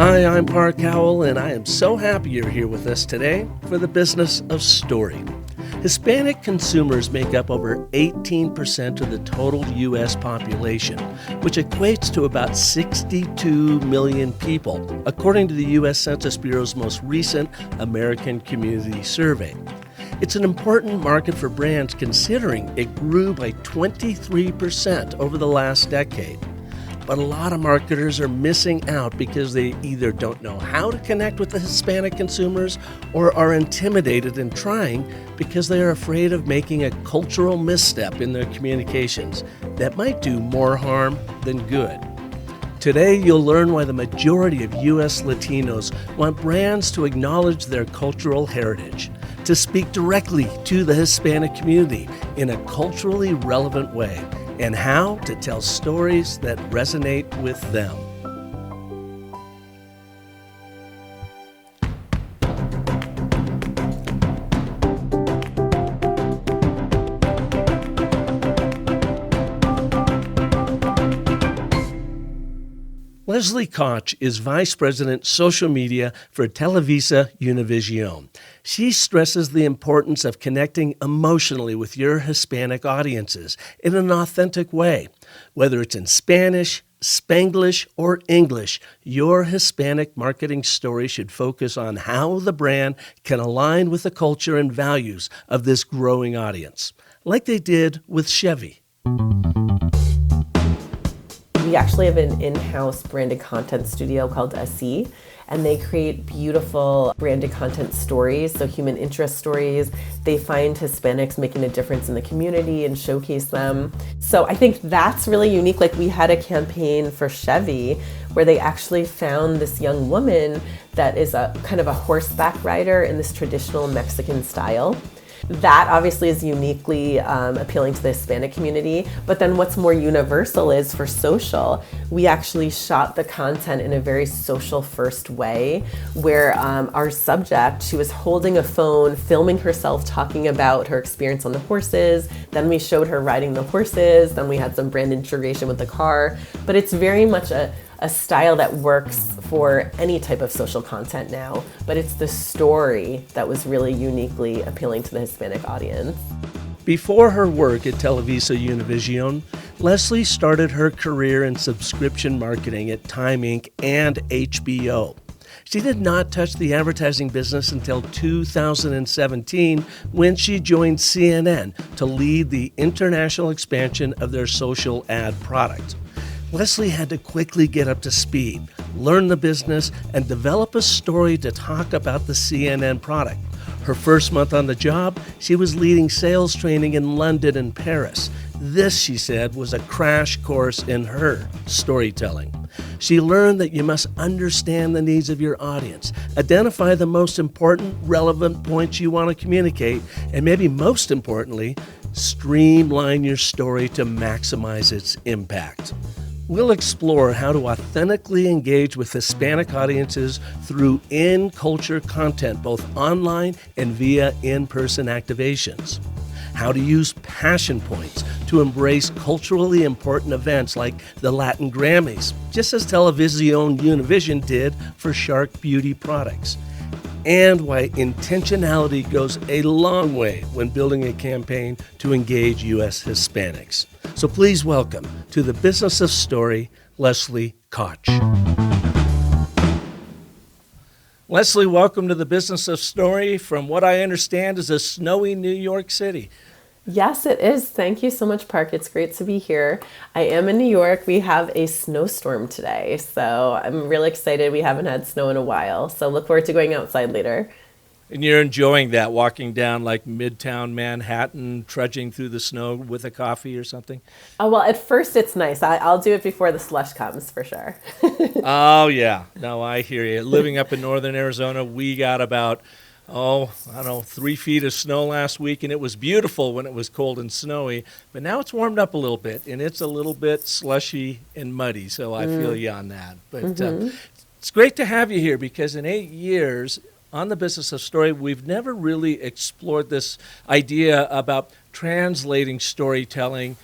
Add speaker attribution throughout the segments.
Speaker 1: Hi, I'm Park Howell, and I am so happy you're here with us today for the business of story. Hispanic consumers make up over 18% of the total U.S. population, which equates to about 62 million people, according to the U.S. Census Bureau's most recent American Community Survey. It's an important market for brands considering it grew by 23% over the last decade. But a lot of marketers are missing out because they either don't know how to connect with the Hispanic consumers or are intimidated in trying because they are afraid of making a cultural misstep in their communications that might do more harm than good. Today, you'll learn why the majority of U.S. Latinos want brands to acknowledge their cultural heritage, to speak directly to the Hispanic community in a culturally relevant way, and how to tell stories that resonate with them. Leslie Koch is Vice President Social Media for Televisa Univision. She stresses the importance of connecting emotionally with your Hispanic audiences in an authentic way. Whether it's in Spanish, Spanglish, or English, your Hispanic marketing story should focus on how the brand can align with the culture and values of this growing audience, like they did with Chevy.
Speaker 2: We actually have an in-house branded content studio called SE, and they create beautiful branded content stories, so human interest stories. They find Hispanics making a difference in the community and showcase them. So I think that's really unique. Like, we had a campaign for Chevy where they actually found this young woman that is a kind of a horseback rider in this traditional Mexican style. That obviously is uniquely appealing to the Hispanic community, but then what's more universal is for social, we actually shot the content in a very social first way where our subject, she was holding a phone, filming herself talking about her experience on the horses, then we showed her riding the horses, then we had some brand integration with the car, but it's very much a style that works for any type of social content now, but it's the story that was really uniquely appealing to the Hispanic audience.
Speaker 1: Before her work at Televisa Univision, Leslie started her career in subscription marketing at Time Inc. and HBO. She did not touch the advertising business until 2017 when she joined CNN to lead the international expansion of their social ad product. Leslie had to quickly get up to speed, learn the business, and develop a story to talk about the CNN product. Her first month on the job, she was leading sales training in London and Paris. This, she said, was a crash course in her storytelling. She learned that you must understand the needs of your audience, identify the most important, relevant points you want to communicate, and maybe most importantly, streamline your story to maximize its impact. We'll explore how to authentically engage with Hispanic audiences through in-culture content, both online and via in-person activations. How to use passion points to embrace culturally important events like the Latin Grammys, just as Television Univision did for Shark Beauty products. And why intentionality goes a long way when building a campaign to engage U.S. Hispanics. So please welcome to the Business of Story, Leslie Koch. Leslie, welcome to the Business of Story from what I understand is a snowy New York City.
Speaker 2: Yes, it is. Thank you so much, Park. It's great to be here. I am in New York. We have a snowstorm today, so I'm really excited. We haven't had snow in a while, so look forward to going outside later.
Speaker 1: And you're enjoying that, walking down like Midtown Manhattan, trudging through the snow with a coffee or something?
Speaker 2: Oh, well, at first it's nice. I'll do it before the slush comes, for sure.
Speaker 1: Oh, yeah. No, I hear you. Living up in northern Arizona, we got about 3 feet of snow last week, and it was beautiful when it was cold and snowy. But now it's warmed up a little bit, and it's a little bit slushy and muddy, so I feel you on that. But it's great to have you here because in 8 years on the Business of Story, we've never really explored this idea about translating storytelling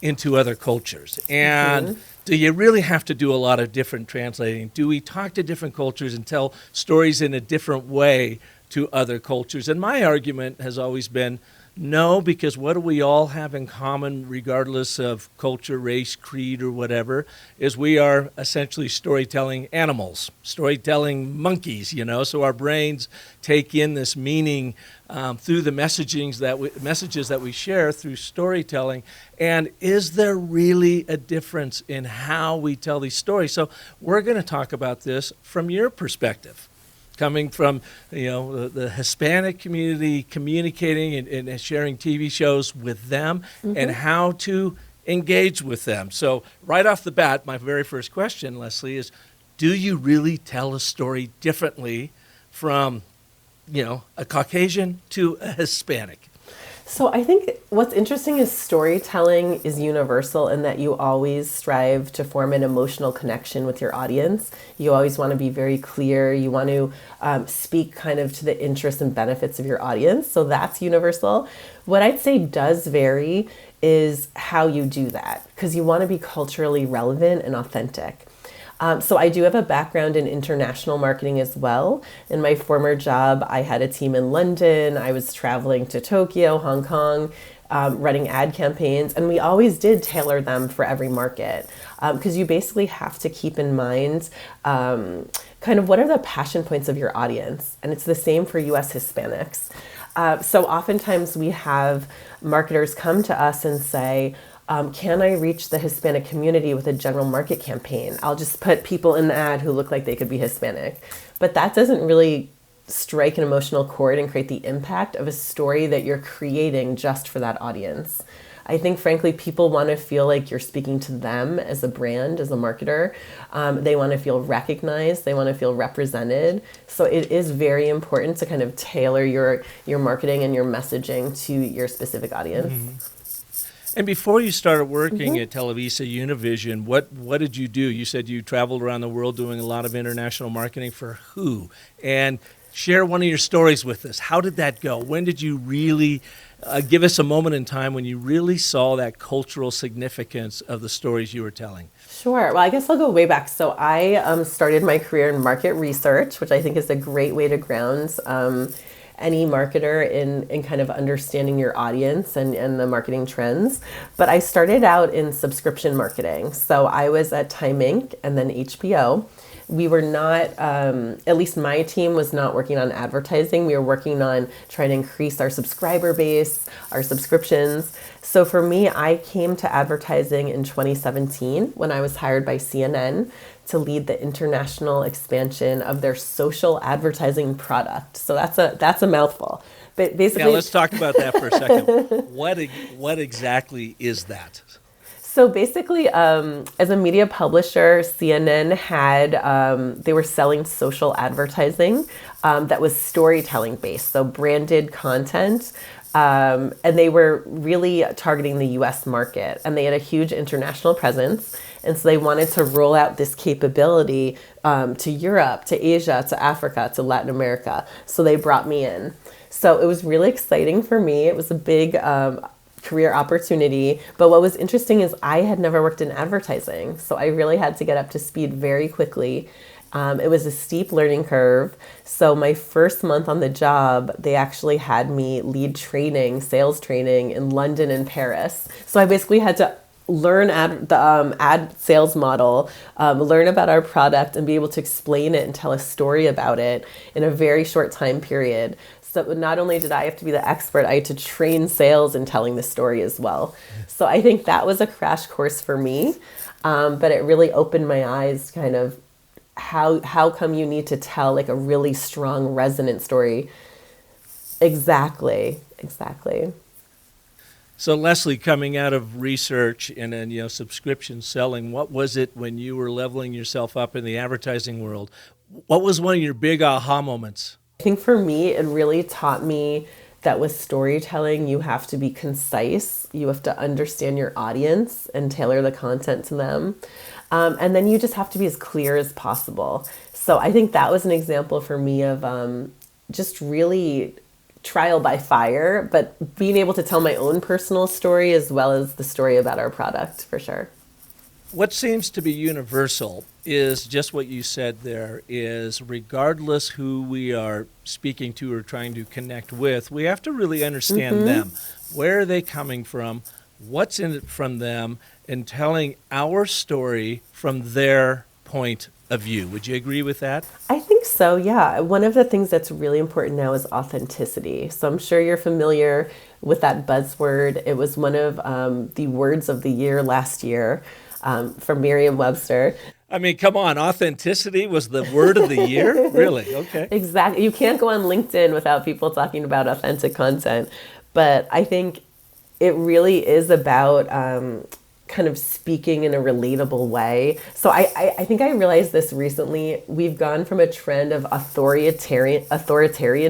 Speaker 1: into other cultures. And Do you really have to do a lot of different translating? Do we talk to different cultures and tell stories in a different way to other cultures? And my argument has always been no, because what do we all have in common, regardless of culture, race, creed, or whatever, is we are essentially storytelling animals, storytelling monkeys, so our brains take in this meaning through the messages that we share through storytelling. And is there really a difference in how we tell these stories? So we're going to talk about this from your perspective, coming from the Hispanic community, communicating and sharing TV shows with them, and how to engage with them. So right off the bat, my very first question, Leslie, is do you really tell a story differently from a Caucasian to a Hispanic?
Speaker 2: So I think what's interesting is storytelling is universal in that you always strive to form an emotional connection with your audience. You always want to be very clear. You want to speak kind of to the interests and benefits of your audience. So that's universal. What I'd say does vary is how you do that, because you want to be culturally relevant and authentic. So I do have a background in international marketing as well. In my former job, I had a team in London. I was traveling to Tokyo, Hong Kong, running ad campaigns, and we always did tailor them for every market, because you basically have to keep in mind kind of what are the passion points of your audience. And it's the same for US Hispanics. So oftentimes we have marketers come to us and say, can I reach the Hispanic community with a general market campaign? I'll just put people in the ad who look like they could be Hispanic. But that doesn't really strike an emotional chord and create the impact of a story that you're creating just for that audience. I think, frankly, people want to feel like you're speaking to them as a brand, as a marketer. They want to feel recognized. They want to feel represented. So it is very important to kind of tailor your marketing and your messaging to your specific audience. Mm-hmm.
Speaker 1: And before you started working at Televisa Univision, what did you do? You said you traveled around the world doing a lot of international marketing for who? And share one of your stories with us. How did that go? When did you really give us a moment in time when you really saw that cultural significance of the stories you were telling?
Speaker 2: Sure. Well, I guess I'll go way back. So I started my career in market research, which I think is a great way to ground any marketer in kind of understanding your audience and the marketing trends. But I started out in subscription marketing. So I was at Time Inc. and then HBO. We were not, at least my team was not working on advertising. We were working on trying to increase our subscriber base, our subscriptions. So for me, I came to advertising in 2017 when I was hired by CNN to lead the international expansion of their social advertising product. So that's a mouthful. But basically,
Speaker 1: let's talk about that for a second. What exactly is that?
Speaker 2: So basically, as a media publisher, CNN had, they were selling social advertising that was storytelling based, so branded content. And they were really targeting the US market, and they had a huge international presence. And so they wanted to roll out this capability to Europe, to Asia, to Africa, to Latin America. So they brought me in. So it was really exciting for me. It was a big career opportunity. But what was interesting is I had never worked in advertising. So I really had to get up to speed very quickly. It was a steep learning curve. So my first month on the job, they actually had me lead training, sales training in London and Paris. So I basically had to learn the ad sales model, learn about our product, and be able to explain it and tell a story about it in a very short time period. So not only did I have to be the expert, I had to train sales in telling the story as well. So I think that was a crash course for me, but it really opened my eyes kind of how come you need to tell like a really strong resonant story. Exactly.
Speaker 1: So Leslie, coming out of research and then subscription selling, what was it when you were leveling yourself up in the advertising world? What was one of your big aha moments?
Speaker 2: I think for me, it really taught me that with storytelling, you have to be concise. You have to understand your audience and tailor the content to them. And then you just have to be as clear as possible. So I think that was an example for me of just really trial by fire, but being able to tell my own personal story as well as the story about our product, for sure.
Speaker 1: What seems to be universal is just what you said there is regardless who we are speaking to or trying to connect with, we have to really understand them. Where are they coming from? What's in it from them? And telling our story from their point of view. Would you agree with that?
Speaker 2: I think so, yeah. One of the things that's really important now is authenticity. So I'm sure you're familiar with that buzzword. It was one of the words of the year last year from Merriam-Webster.
Speaker 1: I mean, come on, authenticity was the word of the year? Really? Okay.
Speaker 2: Exactly. You can't go on LinkedIn without people talking about authentic content. But I think it really is about kind of speaking in a relatable way. So I think I realized this recently. We've gone from a trend of authoritarian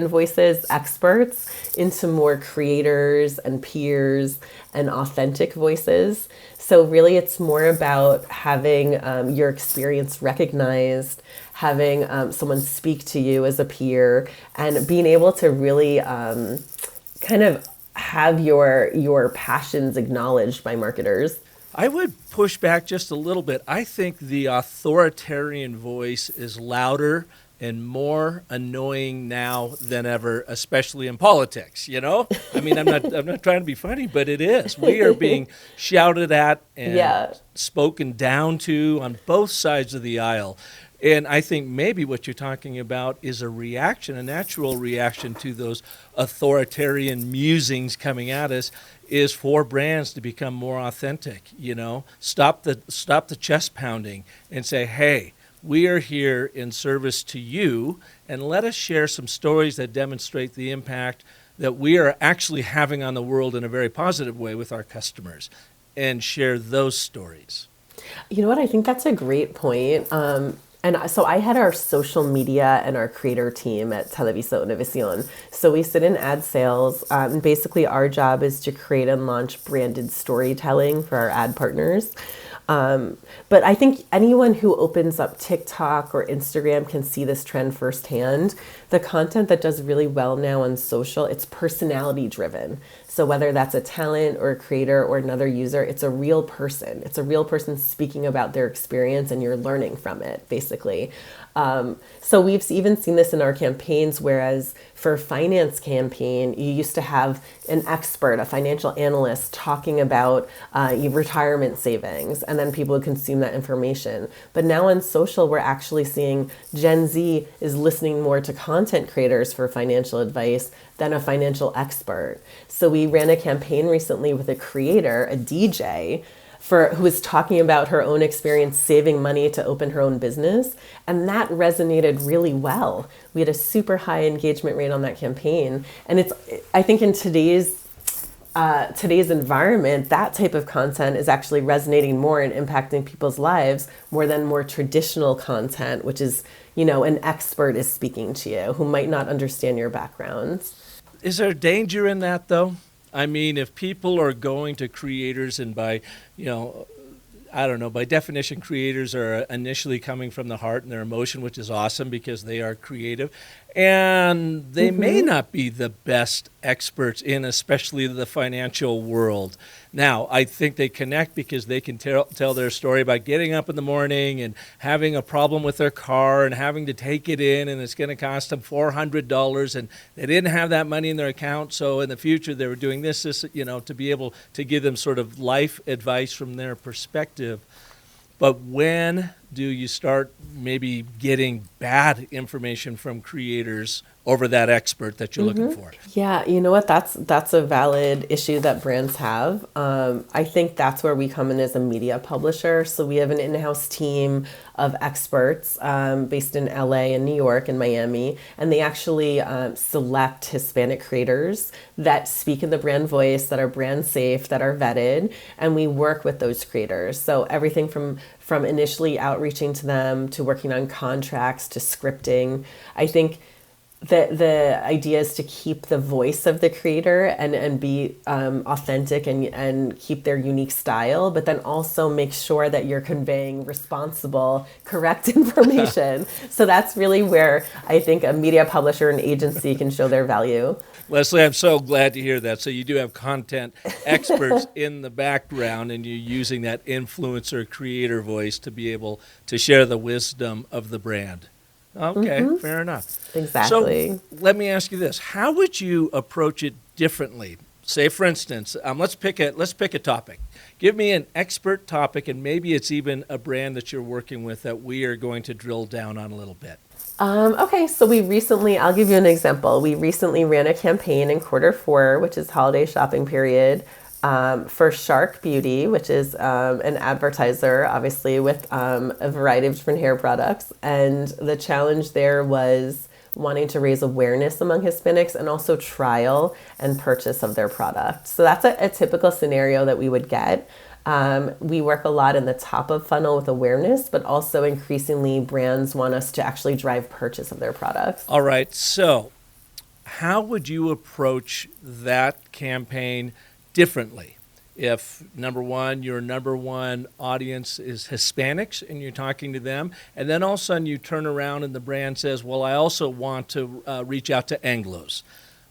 Speaker 2: voices, experts, into more creators and peers and authentic voices. So really it's more about having your experience recognized, having someone speak to you as a peer, and being able to really kind of have your passions acknowledged by marketers.
Speaker 1: I would push back just a little bit. I think the authoritarian voice is louder and more annoying now than ever, especially in politics, you know? I mean, I'm not trying to be funny, but it is. We are being shouted at and spoken down to on both sides of the aisle. And I think maybe what you're talking about is a reaction, a natural reaction to those authoritarian musings coming at us, is for brands to become more authentic, you know? Stop the chest pounding and say, hey, we are here in service to you, and let us share some stories that demonstrate the impact that we are actually having on the world in a very positive way with our customers, and share those stories.
Speaker 2: You know what? I think that's a great point. And so I had our social media and our creator team at Televisa Univision. So we sit in ad sales. And basically, our job is to create and launch branded storytelling for our ad partners. But I think anyone who opens up TikTok or Instagram can see this trend firsthand. The content that does really well now on social, it's personality driven. So whether that's a talent or a creator or another user, it's a real person. It's a real person speaking about their experience, and you're learning from it, basically. So we've even seen this in our campaigns, whereas for a finance campaign, you used to have an expert, a financial analyst, talking about your retirement savings, and then people would consume that information. But now on social, we're actually seeing Gen Z is listening more to content creators for financial advice than a financial expert. So we ran a campaign recently with a creator, a DJ, who was talking about her own experience saving money to open her own business. And that resonated really well. We had a super high engagement rate on that campaign. And I think in today's environment, that type of content is actually resonating more and impacting people's lives more than more traditional content, which is, you know, an expert is speaking to you who might not understand your background.
Speaker 1: Is there danger in that, though? I mean, if people are going to creators, and by definition, creators are initially coming from the heart and their emotion, which is awesome because they are creative. And they may not be the best experts in especially the financial world. Now, I think they connect because they can tell their story about getting up in the morning and having a problem with their car and having to take it in, and it's going to cost them $400, and they didn't have that money in their account, so in the future they were doing this, to be able to give them sort of life advice from their perspective. But when do you start maybe getting bad information from creators over that expert that you're looking for?
Speaker 2: Yeah, you know what? That's a valid issue that brands have. I think that's where we come in as a media publisher. So we have an in-house team of experts based in LA and New York and Miami, and they actually select Hispanic creators that speak in the brand voice, that are brand safe, that are vetted, and we work with those creators. So everything from initially outreaching to them to working on contracts to scripting. I think the idea is to keep the voice of the creator and be authentic and keep their unique style, but then also make sure that you're conveying responsible, correct information. So that's really where I think a media publisher and agency can show their value.
Speaker 1: Leslie, I'm so glad to hear that. So you do have content experts in the background, and you're using that influencer creator voice to be able to share the wisdom of the brand. Okay, fair enough.
Speaker 2: Exactly.
Speaker 1: So let me ask you this: how would you approach it differently? Say, for instance, let's pick a topic. Give me an expert topic, and maybe it's even a brand that you're working with that we are going to drill down on a little bit.
Speaker 2: Okay, so I'll give you an example. We recently ran a campaign in Q4, which is holiday shopping period, for Shark Beauty, which is an advertiser, obviously, with a variety of different hair products. And the challenge there was wanting to raise awareness among Hispanics and also trial and purchase of their product. So that's a typical scenario that we would get. We work a lot in the top of funnel with awareness, but also increasingly brands want us to actually drive purchase of their products.
Speaker 1: All right. So how would you approach that campaign differently? If, number one, your number one audience is Hispanics and you're talking to them, and then all of a sudden you turn around and the brand says, well, I also want to reach out to Anglos.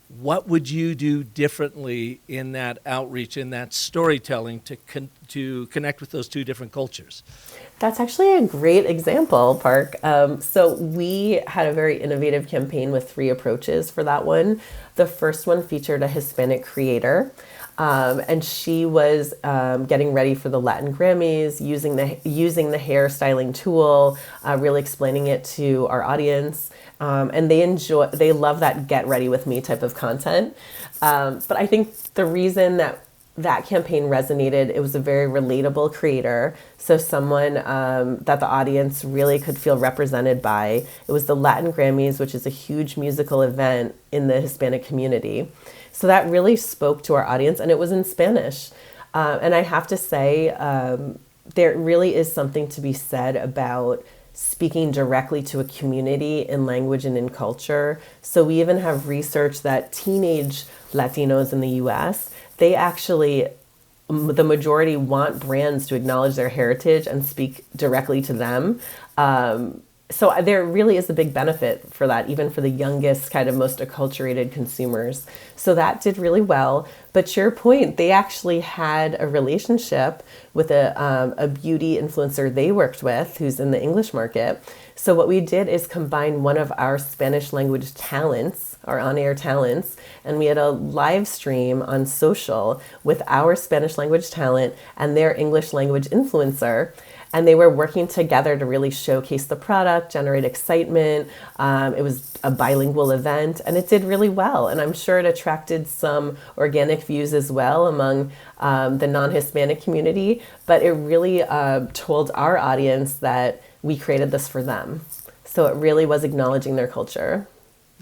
Speaker 1: What would you do differently in that outreach, in that storytelling to connect with those two different cultures?
Speaker 2: That's actually a great example, Park. So we had a very innovative campaign with 3 approaches for that one. The first one featured a Hispanic creator, and she was getting ready for the Latin Grammys, using the hairstyling tool, really explaining it to our audience. And they love that get ready with me type of content. But I think the reason that campaign resonated, it was a very relatable creator. So someone that the audience really could feel represented by. It was the Latin Grammys, which is a huge musical event in the Hispanic community. So that really spoke to our audience, and it was in Spanish. And I have to say, there really is something to be said about speaking directly to a community in language and in culture. So we even have research that teenage Latinos in the US, they actually, the majority want brands to acknowledge their heritage and speak directly to them. So there really is a big benefit for that, even for the youngest, kind of most acculturated consumers. So that did really well. But to your point, they actually had a relationship with a beauty influencer they worked with who's in the English market. So what we did is combine one of our Spanish language talents, our on-air talents, and we had a live stream on social with our Spanish language talent and their English language influencer. And they were working together to really showcase the product, generate excitement. It was a bilingual event, and it did really well. And I'm sure it attracted some organic views as well among the non-Hispanic community. But it really told our audience that we created this for them. So it really was acknowledging their culture.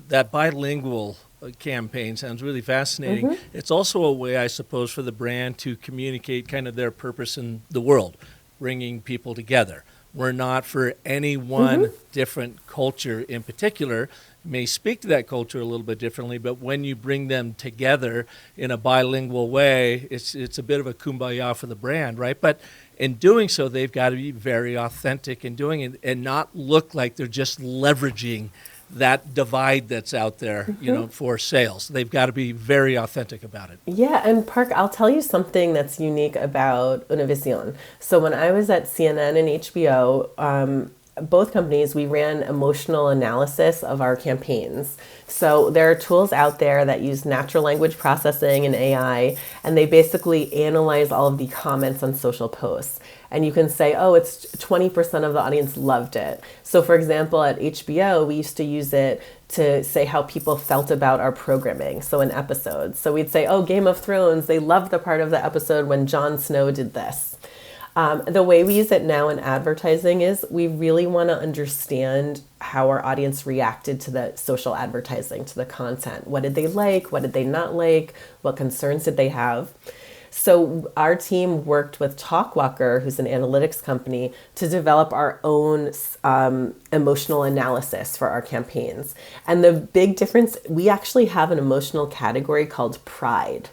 Speaker 1: That bilingual campaign sounds really fascinating. Mm-hmm. It's also a way, I suppose, for the brand to communicate kind of their purpose in the world, bringing people together. We're not for any one different culture in particular. May speak to that culture a little bit differently, but when you bring them together in a bilingual way, it's a bit of a kumbaya for the brand, right? But in doing so, they've got to be very authentic in doing it and not look like they're just leveraging that divide that's out there, for sales. They've got to be very authentic about it.
Speaker 2: Yeah, and Park, I'll tell you something that's unique about Univision. So when I was at CNN and HBO, both companies, we ran emotional analysis of our campaigns. So there are tools out there that use natural language processing and AI, and they basically analyze all of the comments on social posts. And you can say, oh, it's 20% of the audience loved it. So for example, at HBO, we used to use it to say how people felt about our programming, so in episodes. So we'd say, oh, Game of Thrones, they loved the part of the episode when Jon Snow did this. The way we use it now in advertising is we really want to understand how our audience reacted to the social advertising, to the content. What did they like? What did they not like? What concerns did they have? So our team worked with Talkwalker, who's an analytics company, to develop our own emotional analysis for our campaigns. And the big difference, we actually have an emotional category called pride,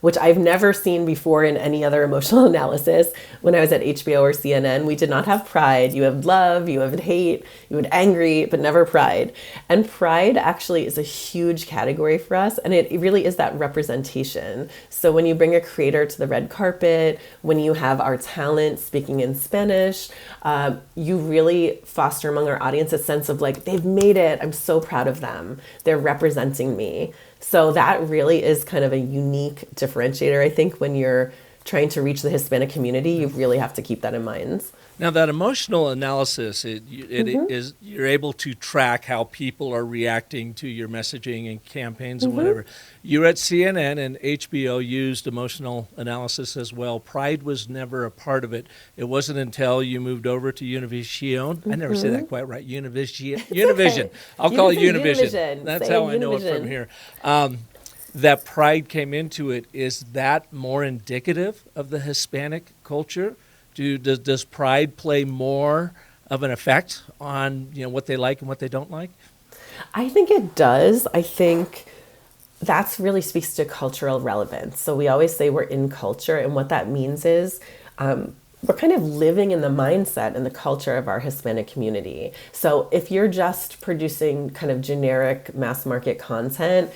Speaker 2: which I've never seen before in any other emotional analysis. When I was at HBO or CNN, we did not have pride. You have love, you have hate, you have angry, but never pride. And pride actually is a huge category for us, and it really is that representation. So when you bring a creator to the red carpet, when you have our talent speaking in Spanish, you really foster among our audience a sense of like, they've made it, I'm so proud of them, they're representing me. So that really is kind of a unique differentiator. I think when you're trying to reach the Hispanic community, you really have to keep that in mind.
Speaker 1: Now, that emotional analysis, is you're able to track how people are reacting to your messaging and campaigns and whatever. You're at CNN, and HBO used emotional analysis as well. Pride was never a part of it. It wasn't until you moved over to Univision. I never say that quite right. Univision.
Speaker 2: Okay.
Speaker 1: I'll call it Univision.
Speaker 2: Univision.
Speaker 1: That's
Speaker 2: Say
Speaker 1: how I know it from here. That pride came into it. Is that more indicative of the Hispanic culture? Does pride play more of an effect on what they like and what they don't like?
Speaker 2: I think it does. I think that's really speaks to cultural relevance. So we always say we're in culture, and what that means is we're kind of living in the mindset and the culture of our Hispanic community. So if you're just producing kind of generic mass market content,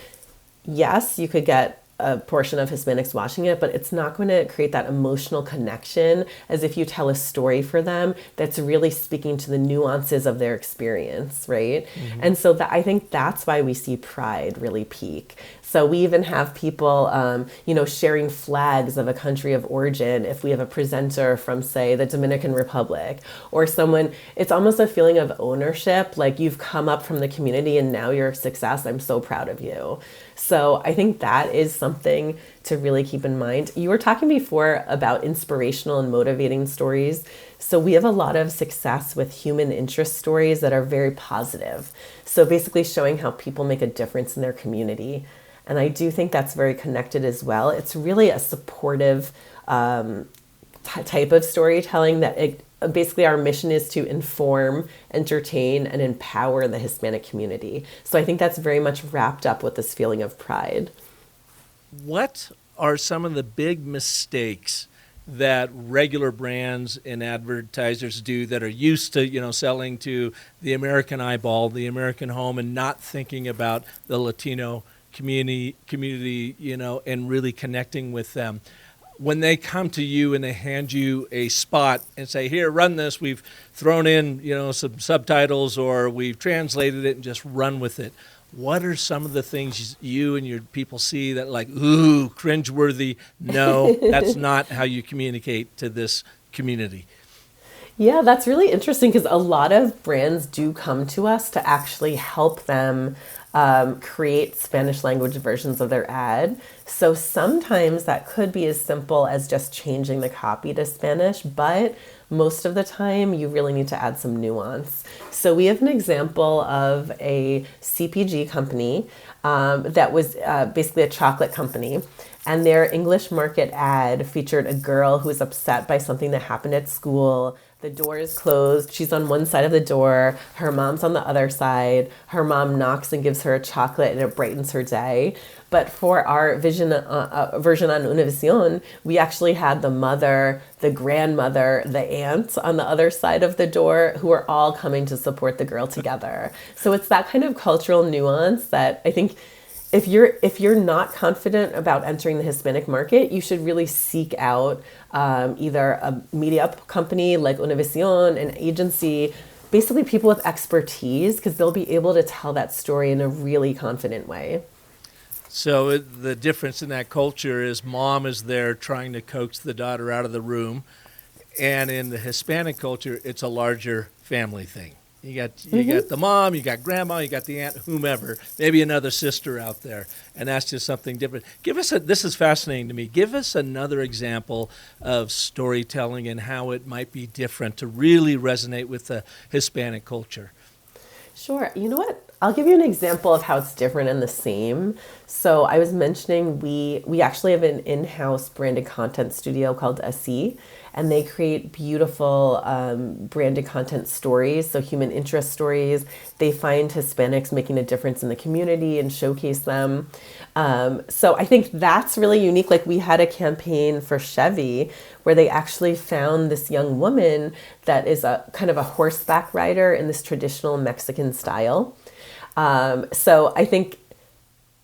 Speaker 2: yes, you could get a portion of Hispanics watching it, but it's not going to create that emotional connection as if you tell a story for them that's really speaking to the nuances of their experience, right? And so I think that's why we see pride really peak. So we even have people, sharing flags of a country of origin if we have a presenter from, say, the Dominican Republic, or someone, it's almost a feeling of ownership, like you've come up from the community and now you're a success, I'm so proud of you. So I think that is something to really keep in mind. You were talking before about inspirational and motivating stories. So we have a lot of success with human interest stories that are very positive. So basically showing how people make a difference in their community. And I do think that's very connected as well. It's really a supportive type of storytelling that basically our mission is to inform, entertain, and empower the Hispanic community. So I think that's very much wrapped up with this feeling of pride.
Speaker 1: What are some of the big mistakes that regular brands and advertisers do that are used to, selling to the American eyeball, the American home, and not thinking about the Latino community, and really connecting with them? When they come to you and they hand you a spot and say, here, run this, we've thrown in, some subtitles, or we've translated it, and just run with it. What are some of the things you and your people see that like, ooh, cringeworthy? No, that's not how you communicate to this community.
Speaker 2: Yeah, that's really interesting because a lot of brands do come to us to actually help them create Spanish language versions of their ad. So sometimes that could be as simple as just changing the copy to Spanish, but most of the time you really need to add some nuance. So we have an example of a CPG company that was basically a chocolate company. And their English market ad featured a girl who was upset by something that happened at school. The door is closed. She's on one side of the door. Her mom's on the other side. Her mom knocks and gives her a chocolate, and it brightens her day. But for our version on Univision, we actually had the mother, the grandmother, the aunt on the other side of the door, who are all coming to support the girl together. So it's that kind of cultural nuance that I think if you're not confident about entering the Hispanic market, you should really seek out either a media company like Univision, an agency, basically people with expertise, because they'll be able to tell that story in a really confident way.
Speaker 1: So the difference in that culture is mom is there trying to coax the daughter out of the room, and in the Hispanic culture, it's a larger family thing. You got the mom, you got grandma, you got the aunt, whomever, maybe another sister out there, and that's just something different. This is fascinating to me. Give us another example of storytelling and how it might be different to really resonate with the Hispanic culture.
Speaker 2: Sure. You know what? I'll give you an example of how it's different and the same. So I was mentioning we actually have an in-house branded content studio called SE, and they create beautiful branded content stories, so human interest stories. They find Hispanics making a difference in the community and showcase them. So I think that's really unique. Like we had a campaign for Chevy where they actually found this young woman that is a kind of a horseback rider in this traditional Mexican style. So I think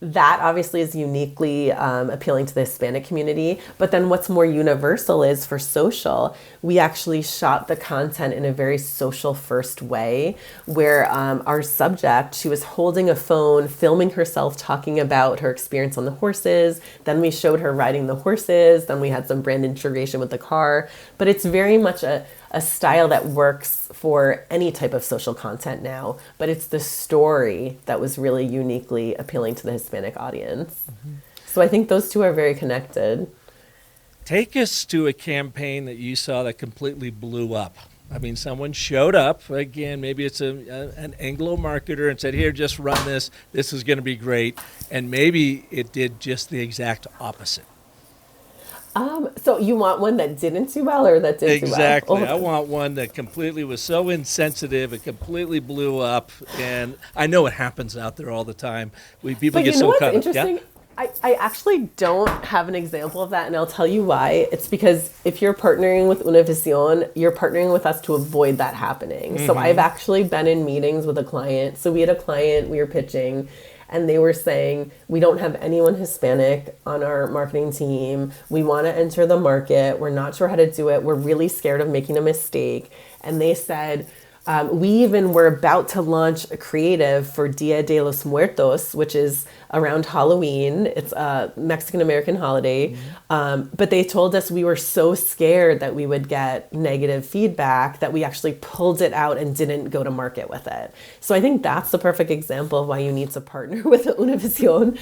Speaker 2: that obviously is uniquely appealing to the Hispanic community. But then what's more universal is for social, we actually shot the content in a very social first way where our subject, she was holding a phone, filming herself talking about her experience on the horses. Then we showed her riding the horses. Then we had some brand integration with the car. But it's very much a style that works for any type of social content now, but it's the story that was really uniquely appealing to the Hispanic audience. Mm-hmm. So I think those two are very connected.
Speaker 1: Take us to a campaign that you saw that completely blew up. I mean, someone showed up, again, maybe it's an Anglo marketer and said, here, just run this. This is going to be great. And maybe it did just the exact opposite.
Speaker 2: So you want one that didn't do well or that did do well?
Speaker 1: Exactly. I want one that completely was so insensitive, it completely blew up. And I know it happens out there all the time. People
Speaker 2: but
Speaker 1: get
Speaker 2: you know
Speaker 1: so
Speaker 2: what's
Speaker 1: caught up.
Speaker 2: Interesting? Yeah? I actually don't have an example of that, and I'll tell you why. It's because if you're partnering with Univision, you're partnering with us to avoid that happening. Mm-hmm. So I've actually been in meetings with a client. So we had a client we were pitching, and they were saying, we don't have anyone Hispanic on our marketing team. We want to enter the market. We're not sure how to do it. We're really scared of making a mistake. And they said, we even were about to launch a creative for Dia de los Muertos, which is around Halloween. It's a Mexican-American holiday. Mm-hmm. But they told us we were so scared that we would get negative feedback that we actually pulled it out and didn't go to market with it. So I think that's the perfect example of why you need to partner with Univision.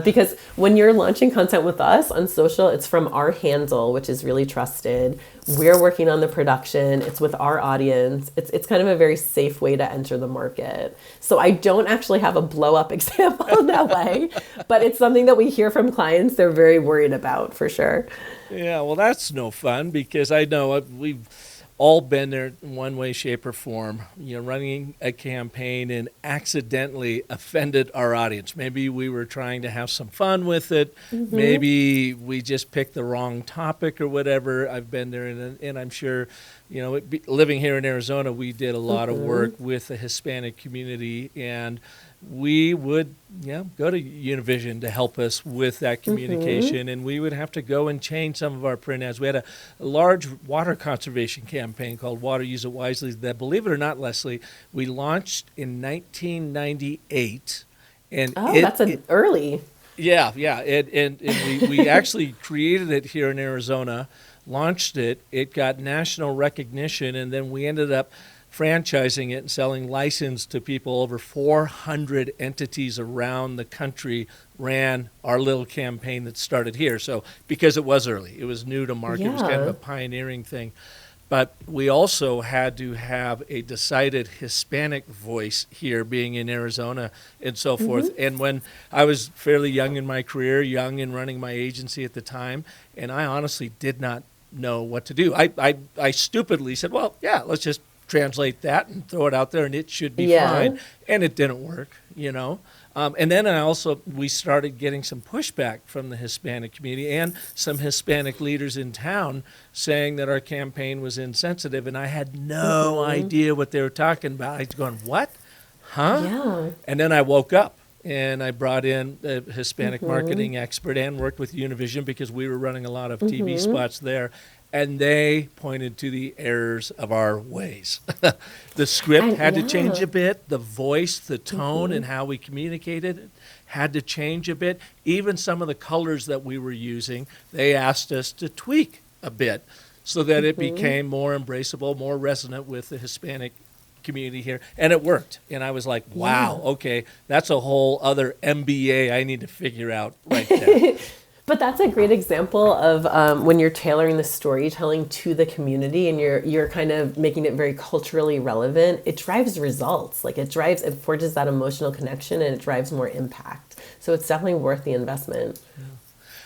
Speaker 2: Because when you're launching content with us on social, it's from our handle, which is really trusted. We're working on the production. It's with our audience. It's kind of a very safe way to enter the market. So I don't actually have a blow up example in that way, but it's something that we hear from clients they're very worried about for sure.
Speaker 1: Yeah, well, that's no fun because I know we've all been there in one way, shape, or form, running a campaign and accidentally offended our audience. Maybe we were trying to have some fun with it. Mm-hmm. Maybe we just picked the wrong topic or whatever. I've been there, and I'm sure, living here in Arizona, we did a lot of work with the Hispanic community, and we would go to Univision to help us with that communication, and we would have to go and change some of our print ads. We had a large water conservation campaign called Water, Use It Wisely that, believe it or not, Leslie, we launched in 1998. And
Speaker 2: that's early.
Speaker 1: Yeah, and we actually created it here in Arizona, launched it, it got national recognition, and then we ended up franchising it and selling license to people. Over 400 entities around the country ran our little campaign that started here. So because it was early, it was new to market, It was kind of a pioneering thing. But we also had to have a decided Hispanic voice here, being in Arizona and so forth. And when I was fairly young in my career, young in running my agency at the time, and I honestly did not know what to do. I stupidly said, well, let's just translate that and throw it out there and it should be fine. And it didn't work, and then we started getting some pushback from the Hispanic community and some Hispanic leaders in town saying that our campaign was insensitive, and I had no idea what they were talking about. I was going, what? Huh? Yeah. And then I woke up and I brought in a Hispanic marketing expert and worked with Univision because we were running a lot of TV spots there. And they pointed to the errors of our ways. The script had to change a bit. The voice, the tone, and how we communicated had to change a bit. Even some of the colors that we were using, they asked us to tweak a bit so that it became more embraceable, more resonant with the Hispanic community here. And it worked. And I was like, wow, okay, that's a whole other MBA I need to figure out right there.
Speaker 2: But that's a great example of when you're tailoring the storytelling to the community and you're kind of making it very culturally relevant. It drives results. Like it forges that emotional connection and it drives more impact. So it's definitely worth the investment.
Speaker 1: Yeah.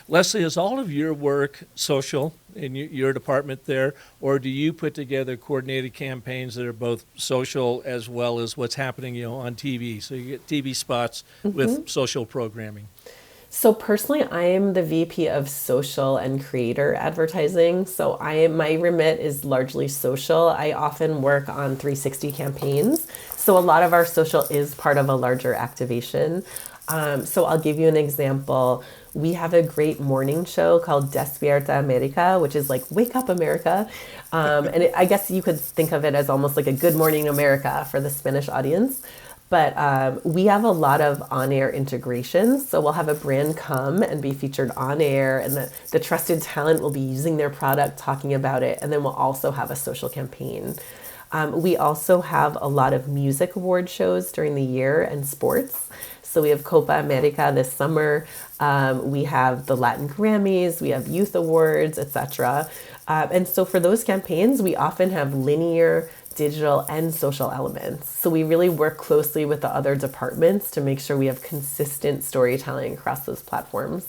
Speaker 1: Leslie, is all of your work social in your department there, or do you put together coordinated campaigns that are both social as well as what's happening, on TV? So you get TV spots with social programming.
Speaker 2: So personally, I am the VP of social and creator advertising. So my remit is largely social. I often work on 360 campaigns. So a lot of our social is part of a larger activation. So I'll give you an example. We have a great morning show called Despierta America, which is like Wake Up America. I guess you could think of it as almost like a Good Morning America for the Spanish audience. But we have a lot of on-air integrations. So we'll have a brand come and be featured on air, and the trusted talent will be using their product, talking about it, and then we'll also have a social campaign. We also have a lot of music award shows during the year and sports. So we have Copa America this summer. We have the Latin Grammys. We have youth awards, etc. And so for those campaigns, we often have linear, digital, and social elements. So we really work closely with the other departments to make sure we have consistent storytelling across those platforms.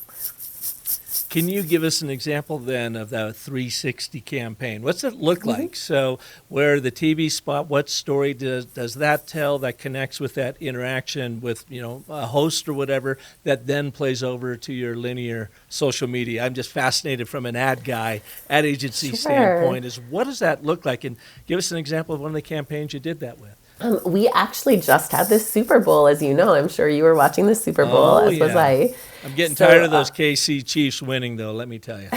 Speaker 1: Can you give us an example then of the 360 campaign? What's it look like? So where the TV spot, what story does that tell that connects with that interaction with, a host or whatever that then plays over to your linear social media? I'm just fascinated from an ad agency standpoint is what does that look like? And give us an example of one of the campaigns you did that with.
Speaker 2: We actually just had the Super Bowl, as you know. I'm sure you were watching the Super Bowl, as was I.
Speaker 1: I'm getting tired of those KC Chiefs winning, though, let me tell you.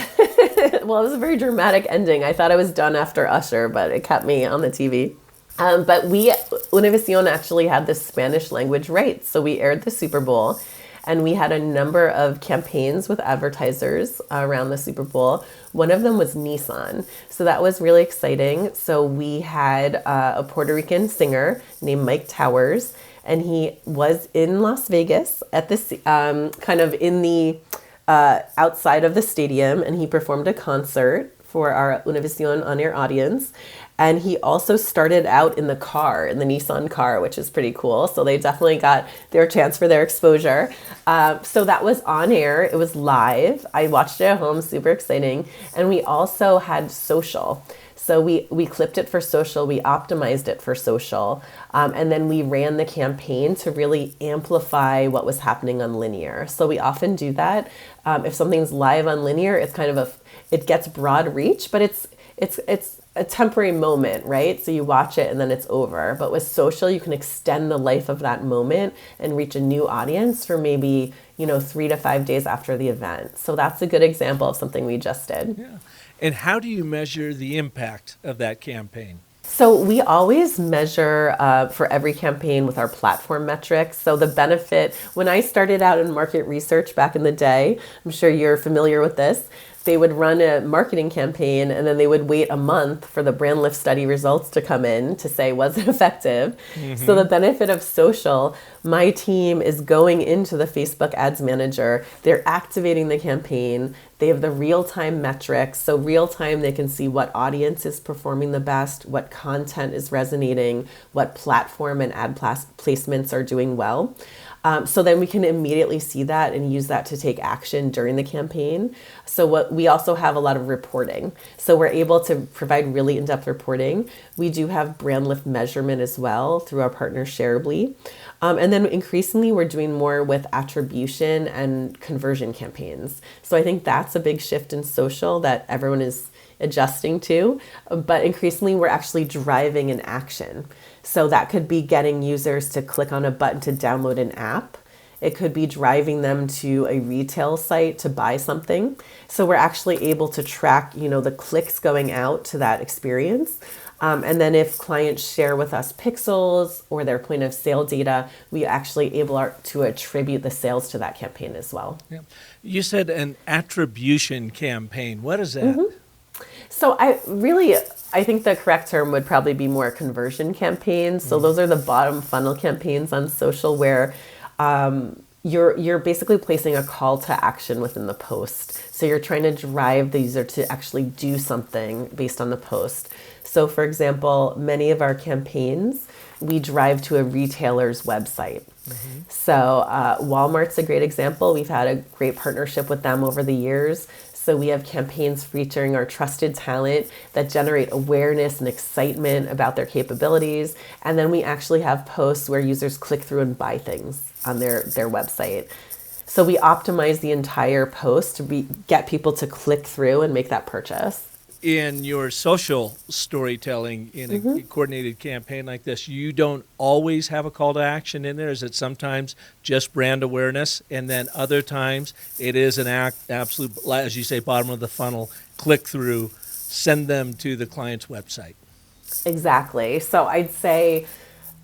Speaker 2: Well, it was a very dramatic ending. I thought I was done after Usher, but it kept me on the TV. But Univision actually had the Spanish language rights, so we aired the Super Bowl. And we had a number of campaigns with advertisers around the Super Bowl. One of them was Nissan. So that was really exciting. So we had a Puerto Rican singer named Mike Towers, and he was in Las Vegas at this kind of in the outside of the stadium, and he performed a concert for our Univision on-air audience. And he also started out in the Nissan car, which is pretty cool. So they definitely got their chance for their exposure. So that was on air. It was live. I watched it at home, super exciting. And we also had social. So we clipped it for social, we optimized it for social, and then we ran the campaign to really amplify what was happening on linear. So we often do that. If something's live on linear, it's kind of it gets broad reach, but it's a temporary moment, right? So you watch it and then it's over. But with social, you can extend the life of that moment and reach a new audience for maybe, 3 to 5 days after the event. So that's a good example of something we just did.
Speaker 1: Yeah. And how do you measure the impact of that campaign?
Speaker 2: So we always measure for every campaign with our platform metrics. So the benefit, when I started out in market research back in the day, I'm sure you're familiar with this, they would run a marketing campaign and then they would wait a month for the brand lift study results to come in to say, was it effective? So the benefit of social, my team is going into the Facebook Ads Manager, they're activating the campaign, they have the real-time metrics. So real-time, they can see what audience is performing the best, what content is resonating, what platform and ad placements are doing well. So then we can immediately see that and use that to take action during the campaign. So we also have a lot of reporting. So we're able to provide really in-depth reporting. We do have brand lift measurement as well through our partner Shareably. And then increasingly we're doing more with attribution and conversion campaigns. So I think that's a big shift in social that everyone is adjusting to, but increasingly we're actually driving an action. So that could be getting users to click on a button to download an app. It could be driving them to a retail site to buy something. So we're actually able to track, the clicks going out to that experience. And then if clients share with us pixels or their point of sale data, we actually able to attribute the sales to that campaign as well.
Speaker 1: Yeah. You said an attribution campaign. What is that?
Speaker 2: So I think the correct term would probably be more conversion campaigns. So those are the bottom funnel campaigns on social where you're basically placing a call to action within the post. So you're trying to drive the user to actually do something based on the post. So for example, many of our campaigns, we drive to a retailer's website. So Walmart's a great example. We've had a great partnership with them over the years. So we have campaigns featuring our trusted talent that generate awareness and excitement about their capabilities. And then we actually have posts where users click through and buy things on their website. So we optimize the entire post to get people to click through and make that purchase.
Speaker 1: In your social storytelling in a coordinated campaign like this, you don't always have a call to action in there? Is it sometimes just brand awareness, and then other times it is an absolute, as you say, bottom of the funnel, click through, send them to the client's website?
Speaker 2: Exactly. So I'd say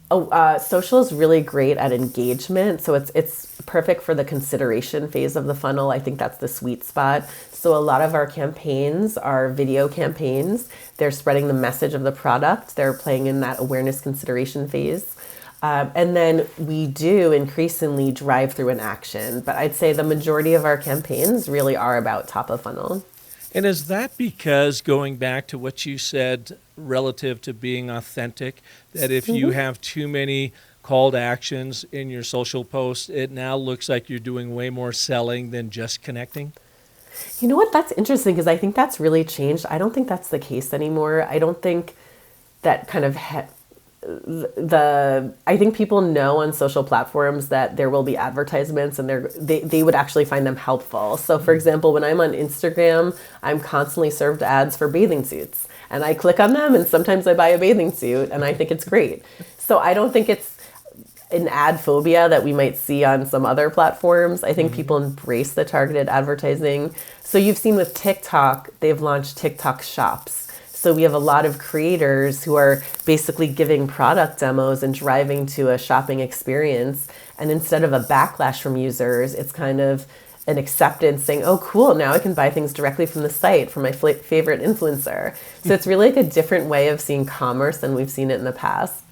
Speaker 2: social is really great at engagement. So it's perfect for the consideration phase of the funnel. I think that's the sweet spot. So a lot of our campaigns are video campaigns. They're spreading the message of the product. They're playing in that awareness consideration phase. And then we do increasingly drive through an action. But I'd say the majority of our campaigns really are about top of funnel.
Speaker 1: And is that because, going back to what you said relative to being authentic, that if you have too many call to actions in your social posts, it now looks like you're doing way more selling than just connecting?
Speaker 2: You know what? That's interesting because I think that's really changed. I don't think that's the case anymore. I don't think that kind of I think people know on social platforms that there will be advertisements and they would actually find them helpful. So for example, when I'm on Instagram, I'm constantly served ads for bathing suits, and I click on them and sometimes I buy a bathing suit and I think it's great. So I don't think it's an ad phobia that we might see on some other platforms. I think people embrace the targeted advertising. So you've seen with TikTok, they've launched TikTok shops. So we have a lot of creators who are basically giving product demos and driving to a shopping experience. And instead of a backlash from users, it's kind of an acceptance saying, oh, cool, now I can buy things directly from the site from my favorite influencer. So it's really like a different way of seeing commerce than we've seen it in the past.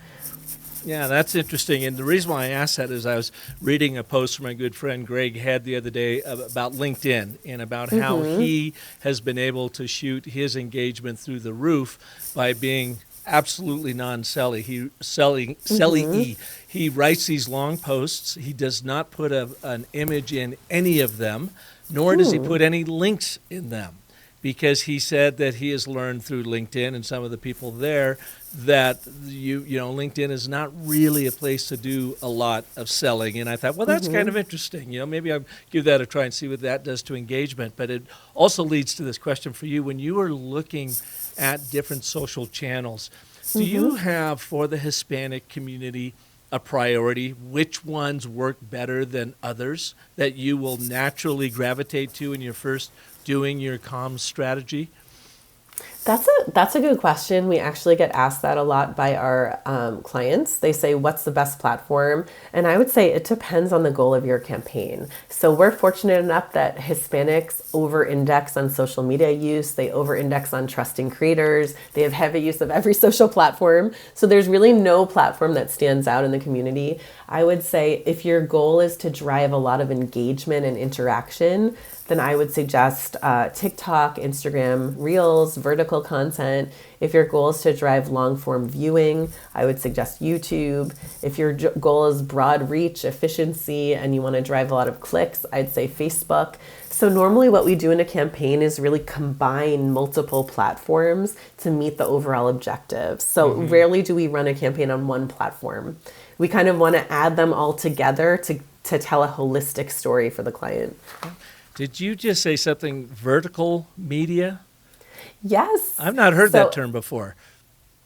Speaker 1: Yeah, that's interesting. And the reason why I asked that is I was reading a post from my good friend Greg Head the other day about LinkedIn and about how he has been able to shoot his engagement through the roof by being absolutely non-selly. He writes these long posts. He does not put an image in any of them, nor does he put any links in them, because he said that he has learned through LinkedIn and some of the people there that LinkedIn is not really a place to do a lot of selling. And I thought, well, that's kind of interesting. Maybe I'll give that a try and see what that does to engagement. But it also leads to this question for you. When you are looking at different social channels, do you have, for the Hispanic community, a priority? Which ones work better than others that you will naturally gravitate to in your first doing your comms strategy?
Speaker 2: That's a good question. We actually get asked that a lot by our clients. They say, what's the best platform? And I would say it depends on the goal of your campaign. So we're fortunate enough that Hispanics over-index on social media use. They over-index on trusting creators. They have heavy use of every social platform. So there's really no platform that stands out in the community. I would say if your goal is to drive a lot of engagement and interaction, then I would suggest TikTok, Instagram, Reels, vertical content. If your goal is to drive long-form viewing, I would suggest YouTube. If your goal is broad reach, efficiency, and you want to drive a lot of clicks, I'd say Facebook. So normally what we do in a campaign is really combine multiple platforms to meet the overall objective. So rarely do we run a campaign on one platform. We kind of want to add them all together to tell a holistic story for the client.
Speaker 1: Did you just say something, vertical media?
Speaker 2: Yes.
Speaker 1: I've not heard that term before.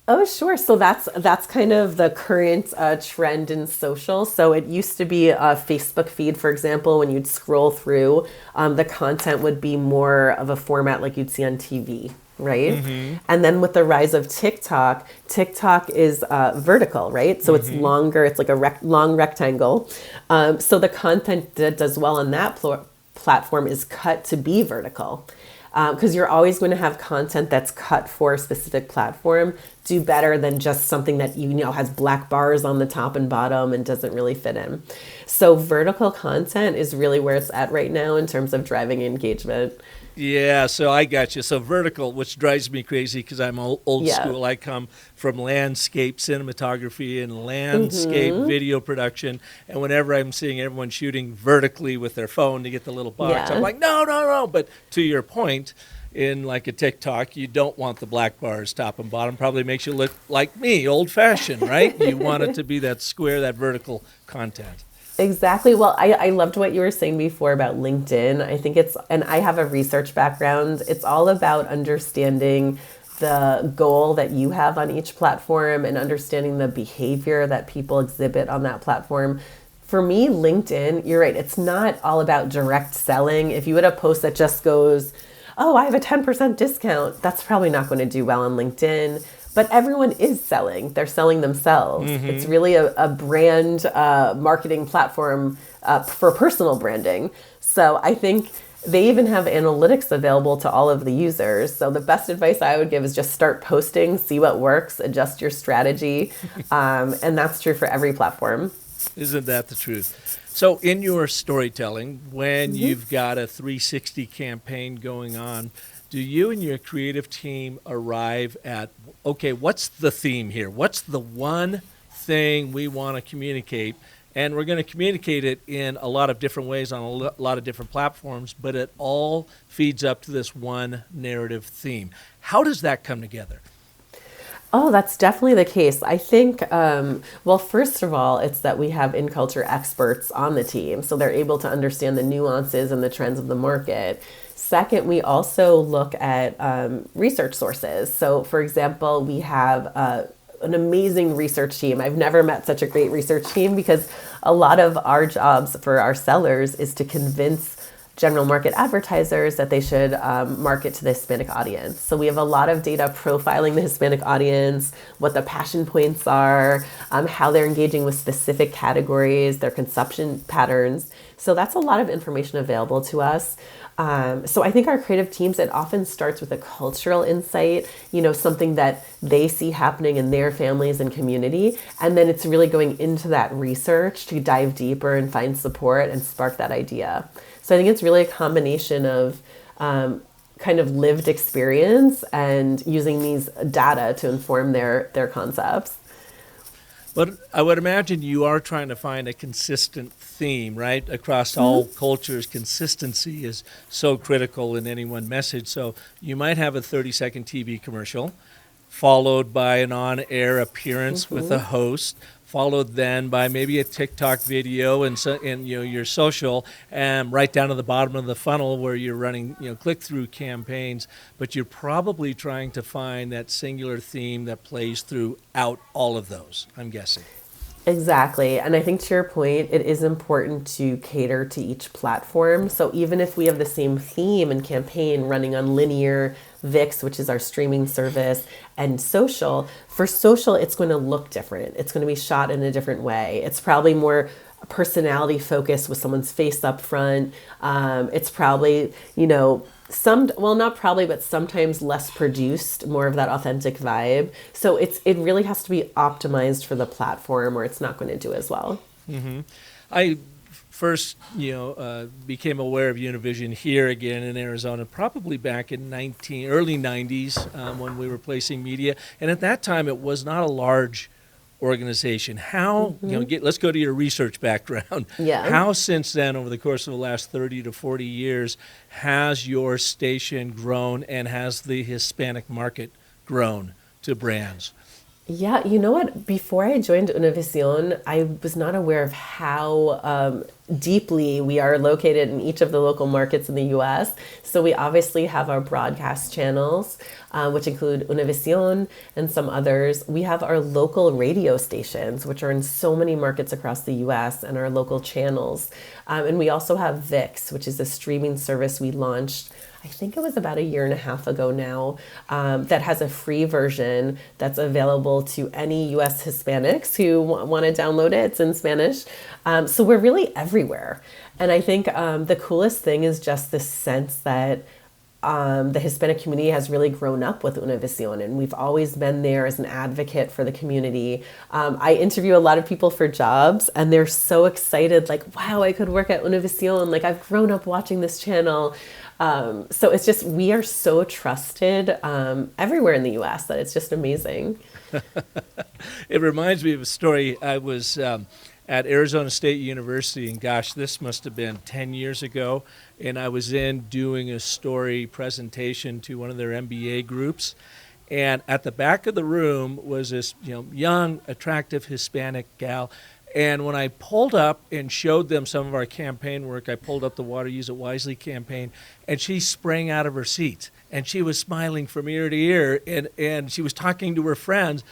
Speaker 2: Oh, sure. So that's kind of the current trend in social. So it used to be a Facebook feed, for example, when you'd scroll through, the content would be more of a format like you'd see on TV, right? And then with the rise of TikTok is vertical, right? So it's longer. It's like a long rectangle. So the content that does well on that platform is cut to be vertical. because you're always going to have content that's cut for a specific platform do better than just something that has black bars on the top and bottom and doesn't really fit in. So vertical content is really where it's at right now in terms of driving engagement.
Speaker 1: Yeah, so I got you. So vertical, which drives me crazy because I'm old school. I come from landscape cinematography and landscape video production. And whenever I'm seeing everyone shooting vertically with their phone to get the little box, I'm like, no. But to your point, in like a TikTok, you don't want the black bars top and bottom. Probably makes you look like me, old-fashioned, right? You want it to be that square, that vertical content.
Speaker 2: Exactly. Well, I loved what you were saying before about LinkedIn. I think and I have a research background. It's all about understanding the goal that you have on each platform and understanding the behavior that people exhibit on that platform. For me, LinkedIn, you're right, it's not all about direct selling. If you had a post that just goes, oh, I have a 10% discount, that's probably not going to do well on LinkedIn. But everyone is selling. They're selling themselves. It's really a brand marketing platform for personal branding. So I think they even have analytics available to all of the users. So the best advice I would give is just start posting, see what works, adjust your strategy. And that's true for every platform.
Speaker 1: Isn't that the truth? So in your storytelling, when you've got a 360 campaign going on, do you and your creative team arrive at, okay, what's the theme here? What's the one thing we want to communicate? And we're going to communicate it in a lot of different ways on a lot of different platforms, but it all feeds up to this one narrative theme. How does that come together?
Speaker 2: Oh, that's definitely the case. I think, well, first of all, it's that we have in-culture experts on the team, so they're able to understand the nuances and the trends of the market. Second, we also look at research sources. So, for example, we have an amazing research team. I've never met such a great research team because a lot of our jobs for our sellers is to convince general market advertisers that they should market to the Hispanic audience. So we have a lot of data profiling the Hispanic audience, what the passion points are, how they're engaging with specific categories, their consumption patterns. So that's a lot of information available to us. So I think our creative teams, it often starts with a cultural insight, something that they see happening in their families and community. And then it's really going into that research to dive deeper and find support and spark that idea. So I think it's really a combination of kind of lived experience and using these data to inform their concepts.
Speaker 1: But I would imagine you are trying to find a consistent theme, right? Across all cultures, consistency is so critical in any one message. So you might have a 30-second TV commercial, followed by an on-air appearance with a host, followed then by maybe a TikTok video and your social, and right down to the bottom of the funnel where you're running click-through campaigns. But you're probably trying to find that singular theme that plays throughout all of those, I'm guessing.
Speaker 2: Exactly. And I think to your point, it is important to cater to each platform. So even if we have the same theme and campaign running on linear, VIX, which is our streaming service, and social, for social, it's going to look different. It's going to be shot in a different way. It's probably more personality focused with someone's face up front. It's probably, not probably, but sometimes less produced, more of that authentic vibe. So it really has to be optimized for the platform or it's not going to do as well.
Speaker 1: Mm-hmm. I first, became aware of Univision here again in Arizona, probably back in early 90s when we were placing media. And at that time, it was not a large organization. How, let's go to your research background.
Speaker 2: Yeah.
Speaker 1: How since then, over the course of the last 30 to 40 years, has your station grown and has the Hispanic market grown to brands?
Speaker 2: Yeah, you know what? Before I joined Univision, I was not aware of how deeply we are located in each of the local markets in the U.S. So we obviously have our broadcast channels, which include Univision and some others. We have our local radio stations, which are in so many markets across the U.S., and our local channels. And we also have VIX, which is a streaming service we launched, I think it was about 1.5 years ago now, that has a free version that's available to any U.S. Hispanics who want to download it. It's in Spanish. So we're really everywhere. And I think the coolest thing is just this sense that the Hispanic community has really grown up with Univision, and we've always been there as an advocate for the community. I interview a lot of people for jobs, and they're so excited, like, wow, I could work at Univision. Like, I've grown up watching this channel. So it's just, we are so trusted everywhere in the US that it's just amazing.
Speaker 1: It reminds me of a story. I was at Arizona State University, and gosh, this must have been 10 years ago, and I was in doing a story presentation to one of their MBA groups, and at the back of the room was this young, attractive Hispanic gal. And when I pulled up and showed them some of our campaign work, I pulled up the Water Use It Wisely campaign, and she sprang out of her seat. And she was smiling from ear to ear, and she was talking to her friends.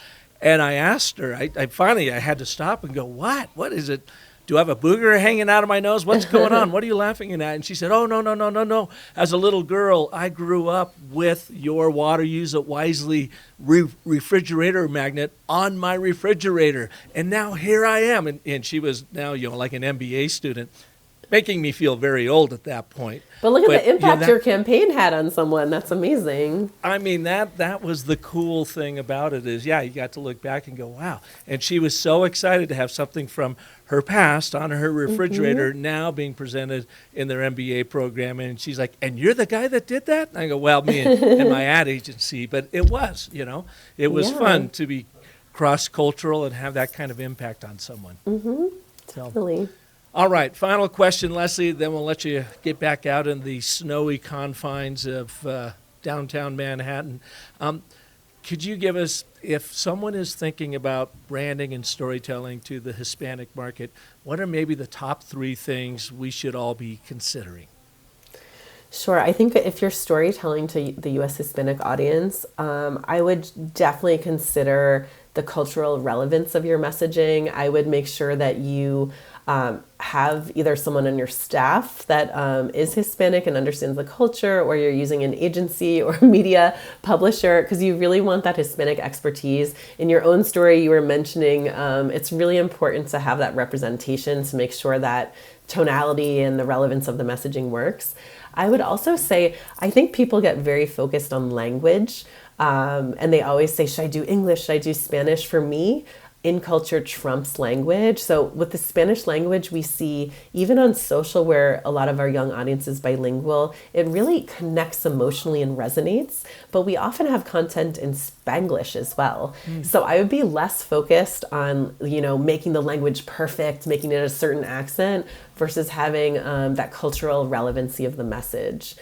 Speaker 1: And I asked her, I finally had to stop and go, what is it? Do I have a booger hanging out of my nose? What's going on? What are you laughing at? And she said, oh, no. As a little girl, I grew up with your Water Use It Wisely refrigerator magnet on my refrigerator. And now here I am. And she was now, like an MBA student, making me feel very old at that point.
Speaker 2: But look at the impact your campaign had on someone. That's amazing.
Speaker 1: I mean, that was the cool thing about it is, you got to look back and go, wow. And she was so excited to have something from her past on her refrigerator now being presented in their MBA program. And she's like, and you're the guy that did that? And I go, well, me and my ad agency. But it was, it was fun to be cross-cultural and have that kind of impact on someone.
Speaker 2: Definitely.
Speaker 1: All right, final question, Leslie, then we'll let you get back out in the snowy confines of downtown Manhattan. Could you give us, if someone is thinking about branding and storytelling to the Hispanic market, what are maybe the top 3 things we should all be considering?
Speaker 2: Sure. I think that if you're storytelling to the U.S. Hispanic audience, I would definitely consider the cultural relevance of your messaging. I would make sure that you have either someone on your staff that is Hispanic and understands the culture, or you're using an agency or media publisher, because you really want that Hispanic expertise. In your own story, you were mentioning it's really important to have that representation to make sure that tonality and the relevance of the messaging works. I would also say, I think people get very focused on language, and they always say, should I do English? Should I do Spanish? For me, in culture trumps language. So with the Spanish language, we see even on social, where a lot of our young audience is bilingual, it really connects emotionally and resonates. But we often have content in Spanglish as well. So I would be less focused on, making the language perfect, making it a certain accent, versus having that cultural relevancy of the message.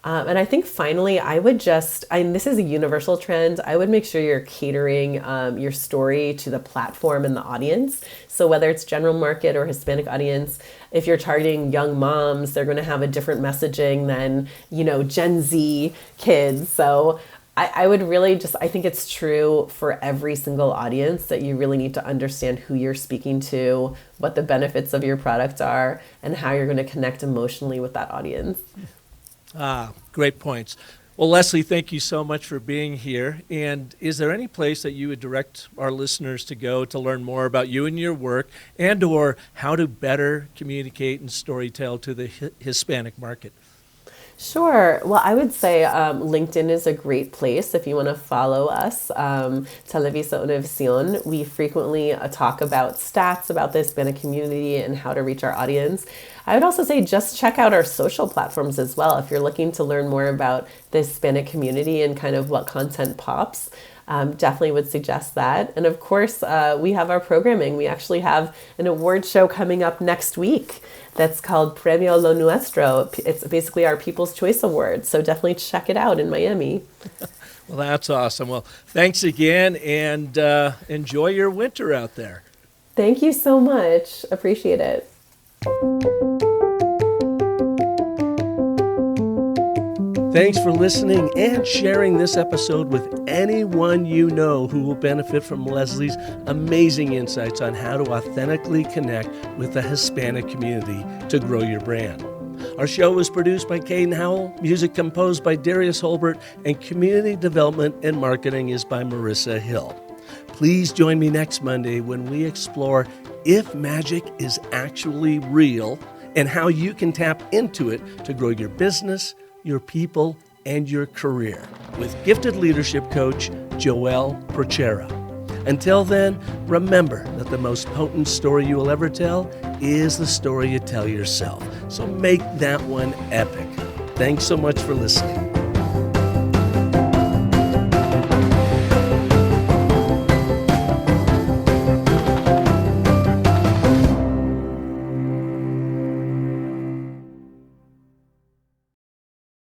Speaker 2: And I think finally, I would this is a universal trend, I would make sure you're catering your story to the platform and the audience. So whether it's general market or Hispanic audience, if you're targeting young moms, they're going to have a different messaging than, Gen Z kids. So I would really I think it's true for every single audience that you really need to understand who you're speaking to, what the benefits of your product are, and how you're going to connect emotionally with that audience.
Speaker 1: Great points. Well, Leslie, thank you so much for being here. And is there any place that you would direct our listeners to go to learn more about you and your work, and or how to better communicate and storytell to the Hispanic market?
Speaker 2: Sure. Well, I would say LinkedIn is a great place if you want to follow us. Televisa Univision. We frequently talk about stats about the Hispanic community and how to reach our audience. I would also say just check out our social platforms as well if you're looking to learn more about the Hispanic community and kind of what content pops. Definitely would suggest that. And of course, we have our programming. We actually have an award show coming up next week that's called Premio Lo Nuestro. It's basically our People's Choice Award. So definitely check it out in Miami.
Speaker 1: Well, that's awesome. Well, thanks again, and enjoy your winter out there.
Speaker 2: Thank you so much. Appreciate it.
Speaker 1: Thanks for listening and sharing this episode with anyone you know who will benefit from Leslie's amazing insights on how to authentically connect with the Hispanic community to grow your brand. Our show was produced by Caden Howell, music composed by Darius Holbert, and community development and marketing is by Marissa Hill. Please join me next Monday when we explore if magic is actually real and how you can tap into it to grow your business, your people, and your career with gifted leadership coach Joelle Prochera. Until then, remember that the most potent story you will ever tell is the story you tell yourself. So make that one epic. Thanks so much for listening.